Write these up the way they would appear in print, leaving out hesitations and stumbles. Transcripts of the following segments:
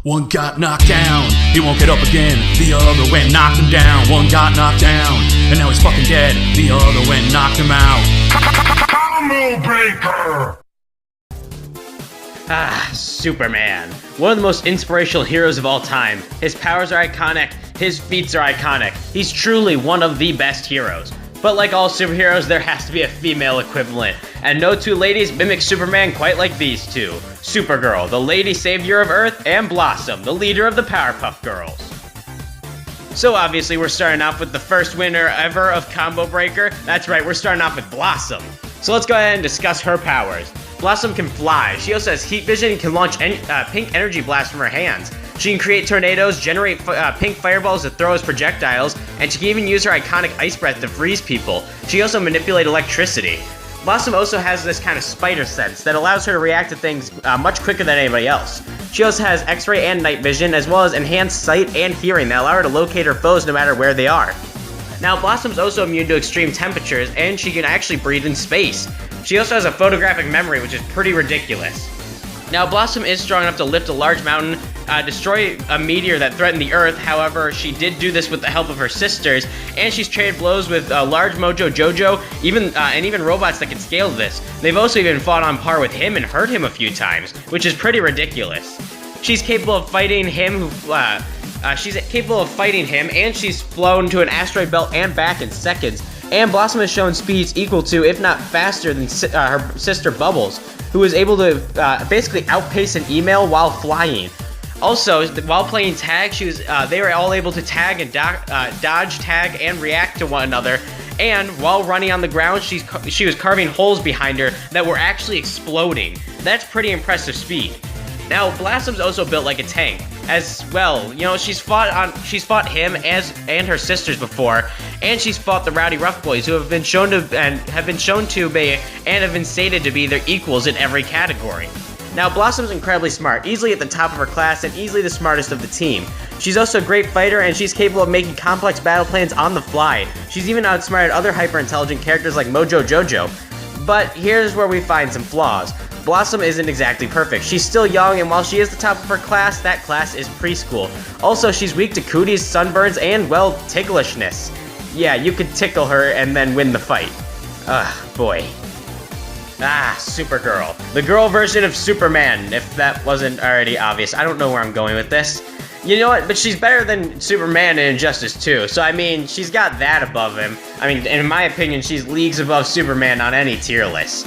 One got knocked down, he won't get up again. The other went knocked him down. One got knocked down, and now he's fucking dead. The other went knocked him out. Combo breaker! Superman. One of the most inspirational heroes of all time. His powers are iconic, his feats are iconic. He's truly one of the best heroes. But like all superheroes, there has to be a female equivalent. And no two ladies mimic Superman quite like these two. Supergirl, the lady savior of Earth, and Blossom, the leader of the Powerpuff Girls. So obviously we're starting off with the first winner ever of Combo Breaker. That's right, we're starting off with Blossom. So let's go ahead and discuss her powers. Blossom can fly. She also has heat vision and can launch pink energy blasts from her hands. She can create tornadoes, generate pink fireballs to throw as projectiles, and she can even use her iconic ice breath to freeze people. She also manipulates electricity. Blossom also has this kind of spider sense that allows her to react to things much quicker than anybody else. She also has X-ray and night vision, as well as enhanced sight and hearing that allow her to locate her foes no matter where they are. Now, Blossom's also immune to extreme temperatures, and she can actually breathe in space. She also has a photographic memory, which is pretty ridiculous. Now, Blossom is strong enough to lift a large mountain, destroy a meteor that threatened the Earth. However, she did do this with the help of her sisters, and she's traded blows with large Mojo Jojo, and even robots that can scale this. They've also even fought on par with him and hurt him a few times, which is pretty ridiculous. She's capable of fighting him, and she's flown to an asteroid belt and back in seconds. And Blossom has shown speeds equal to, if not faster than her sister Bubbles, who was able to basically outpace an email while flying. Also, while playing tag, they were all able to tag and dodge, tag, and react to one another. And while running on the ground, she was carving holes behind her that were actually exploding. That's pretty impressive speed. Now, Blossom's also built like a tank as well. You know, she's fought him and her sisters before, and she's fought the Rowdy Rough Boys, who have been shown to be and have been stated to be their equals in every category. Now, Blossom's incredibly smart, easily at the top of her class and easily the smartest of the team. She's also a great fighter, and she's capable of making complex battle plans on the fly. She's even outsmarted other hyper-intelligent characters like Mojo Jojo. But here's where we find some flaws. Blossom isn't exactly perfect. She's still young, and while she is the top of her class, that class is preschool. Also, she's weak to cooties, sunburns, and, well, ticklishness. Yeah, you could tickle her and then win the fight. Boy. Supergirl. The girl version of Superman, if that wasn't already obvious. I don't know where I'm going with this. You know what? But she's better than Superman in Injustice 2. So, I mean, she's got that above him. I mean, in my opinion, she's leagues above Superman on any tier list.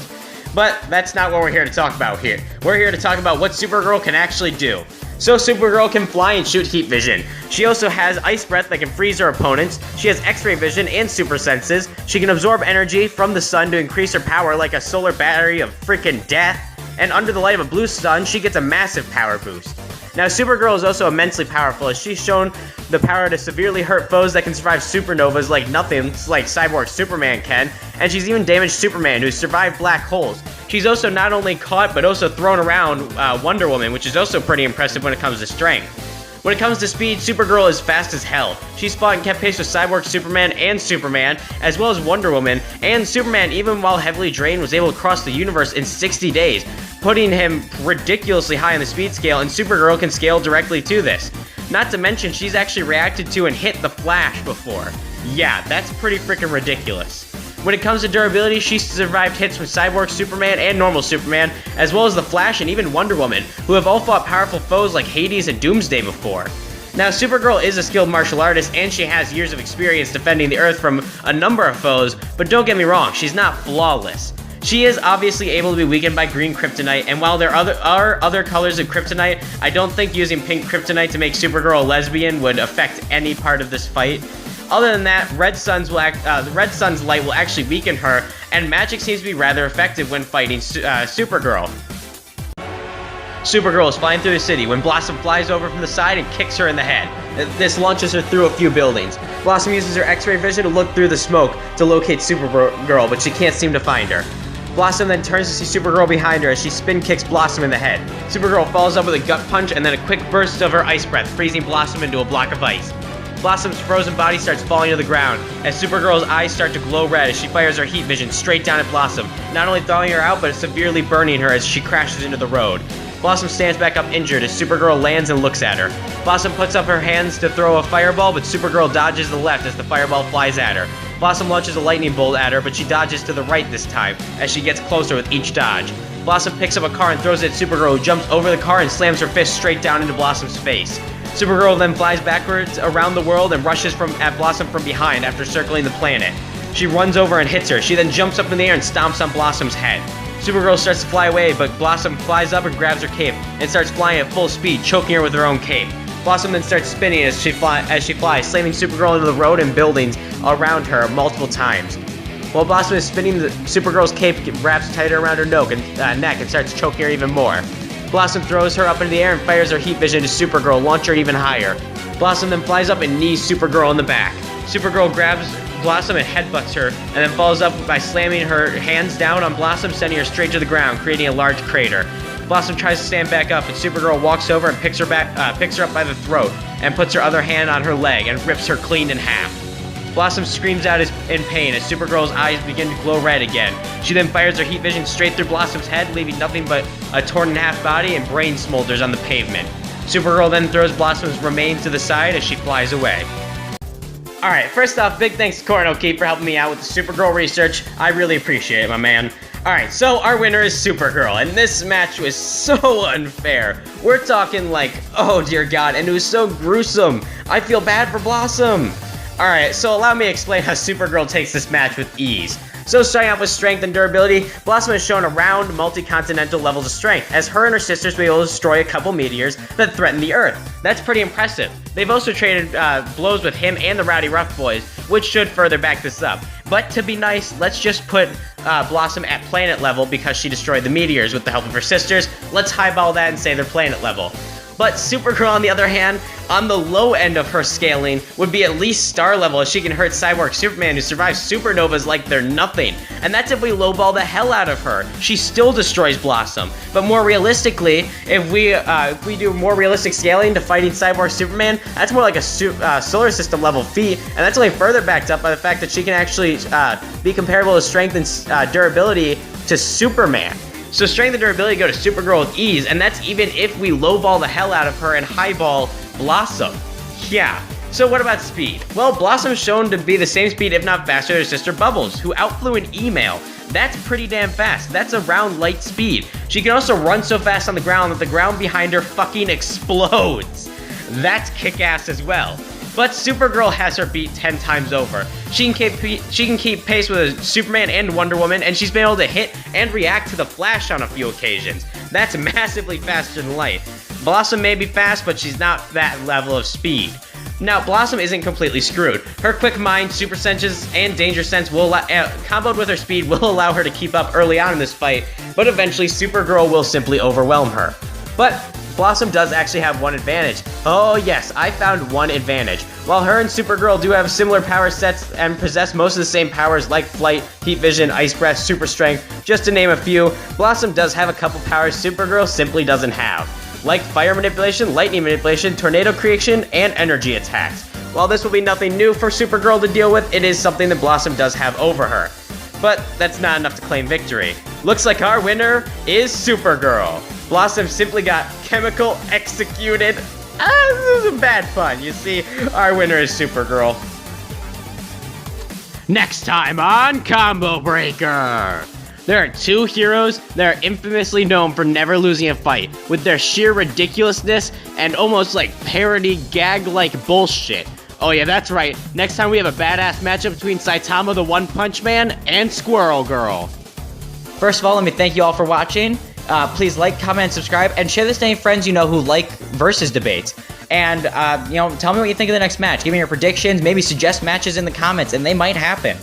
But that's not what we're here to talk about here. We're here to talk about what Supergirl can actually do. So Supergirl can fly and shoot heat vision. She also has ice breath that can freeze her opponents. She has X-ray vision and super senses. She can absorb energy from the sun to increase her power like a solar battery of freaking death. And under the light of a blue sun, she gets a massive power boost. Now, Supergirl is also immensely powerful, as she's shown the power to severely hurt foes that can survive supernovas like nothing like Cyborg Superman can, and she's even damaged Superman, who survived black holes. She's also not only caught, but also thrown around Wonder Woman, which is also pretty impressive when it comes to strength. When it comes to speed, Supergirl is fast as hell. She's fought and kept pace with Cyborg Superman and Superman, as well as Wonder Woman, and Superman, even while heavily drained, was able to cross the universe in 60 days, putting him ridiculously high on the speed scale, and Supergirl can scale directly to this. Not to mention, she's actually reacted to and hit the Flash before. Yeah, that's pretty freaking ridiculous. When it comes to durability, she's survived hits from Cyborg Superman and normal Superman, as well as the Flash and even Wonder Woman, who have all fought powerful foes like Hades and Doomsday before. Now, Supergirl is a skilled martial artist, and she has years of experience defending the Earth from a number of foes, but don't get me wrong, she's not flawless. She is obviously able to be weakened by green kryptonite, and while there are other colors of kryptonite, I don't think using pink kryptonite to make Supergirl a lesbian would affect any part of this fight. Other than that, the Red Sun's light will actually weaken her, and magic seems to be rather effective when fighting Supergirl. Supergirl is flying through the city when Blossom flies over from the side and kicks her in the head. This launches her through a few buildings. Blossom uses her X-ray vision to look through the smoke to locate Supergirl, but she can't seem to find her. Blossom then turns to see Supergirl behind her as she spin kicks Blossom in the head. Supergirl follows up with a gut punch and then a quick burst of her ice breath, freezing Blossom into a block of ice. Blossom's frozen body starts falling to the ground as Supergirl's eyes start to glow red as she fires her heat vision straight down at Blossom, not only thawing her out but severely burning her as she crashes into the road. Blossom stands back up injured as Supergirl lands and looks at her. Blossom puts up her hands to throw a fireball, but Supergirl dodges to the left as the fireball flies at her. Blossom launches a lightning bolt at her, but she dodges to the right this time as she gets closer with each dodge. Blossom picks up a car and throws it at Supergirl, who jumps over the car and slams her fist straight down into Blossom's face. Supergirl then flies backwards around the world and rushes at Blossom from behind after circling the planet. She runs over and hits her. She then jumps up in the air and stomps on Blossom's head. Supergirl starts to fly away, but Blossom flies up and grabs her cape and starts flying at full speed, choking her with her own cape. Blossom then starts spinning as she flies, slamming Supergirl into the road and buildings around her multiple times. While Blossom is spinning, Supergirl's cape wraps tighter around her neck and starts choking her even more. Blossom throws her up into the air and fires her heat vision to Supergirl, launching her even higher. Blossom then flies up and knees Supergirl in the back. Supergirl grabs Blossom and headbutts her, and then follows up by slamming her hands down on Blossom, sending her straight to the ground, creating a large crater. Blossom tries to stand back up, and Supergirl walks over and picks her up by the throat, and puts her other hand on her leg and rips her clean in half. Blossom screams out in pain as Supergirl's eyes begin to glow red again. She then fires her heat vision straight through Blossom's head, leaving nothing but a torn in half body and brain smolders on the pavement. Supergirl then throws Blossom's remains to the side as she flies away. Alright, first off, big thanks to Corin O'Keefe for helping me out with the Supergirl research. I really appreciate it, my man. Alright, so our winner is Supergirl, and this match was so unfair. We're talking like, oh dear god, and it was so gruesome. I feel bad for Blossom. Alright, so allow me to explain how Supergirl takes this match with ease. So starting off with strength and durability, Blossom has shown around multi-continental levels of strength, as her and her sisters will be able to destroy a couple meteors that threaten the Earth. That's pretty impressive. They've also traded blows with him and the Rowdy Rough Boys, which should further back this up. But to be nice, let's just put Blossom at planet level because she destroyed the meteors with the help of her sisters. Let's highball that and say they're planet level. But Supergirl, on the other hand, on the low end of her scaling, would be at least star level as she can hurt Cyborg Superman, who survives supernovas like they're nothing. And that's if we lowball the hell out of her. She still destroys Blossom. But more realistically, if we do more realistic scaling to fighting Cyborg Superman, that's more like a solar system level feat, and that's only further backed up by the fact that she can actually be comparable to strength and durability to Superman. So strength and durability go to Supergirl with ease, and that's even if we lowball the hell out of her and highball Blossom. Yeah. So what about speed? Well, Blossom's shown to be the same speed, if not faster, as her sister Bubbles, who outflew an email. That's pretty damn fast. That's around light speed. She can also run so fast on the ground that the ground behind her fucking explodes. That's kick-ass as well. But Supergirl has her beat 10 times over. She can keep pace with Superman and Wonder Woman, and she's been able to hit and react to the Flash on a few occasions. That's massively faster than light. Blossom may be fast, but she's not that level of speed. Now, Blossom isn't completely screwed. Her quick mind, super senses, and danger sense comboed with her speed will allow her to keep up early on in this fight, but eventually Supergirl will simply overwhelm her. But Blossom does actually have one advantage. Oh yes, I found one advantage. While her and Supergirl do have similar power sets and possess most of the same powers like flight, heat vision, ice breath, super strength, just to name a few, Blossom does have a couple powers Supergirl simply doesn't have, like fire manipulation, lightning manipulation, tornado creation, and energy attacks. While this will be nothing new for Supergirl to deal with, it is something that Blossom does have over her. But that's not enough to claim victory. Looks like our winner is Supergirl. Blossom simply got chemical executed. This is a bad pun. You see, our winner is Supergirl. Next time on Combo Breaker. There are two heroes that are infamously known for never losing a fight, with their sheer ridiculousness and almost like parody gag-like bullshit. Oh yeah, that's right. Next time we have a badass matchup between Saitama the One Punch Man and Squirrel Girl. First of all, let me thank you all for watching. Please like, comment, subscribe, and share this to any friends you know who like versus debates. And, tell me what you think of the next match. Give me your predictions, maybe suggest matches in the comments, and they might happen.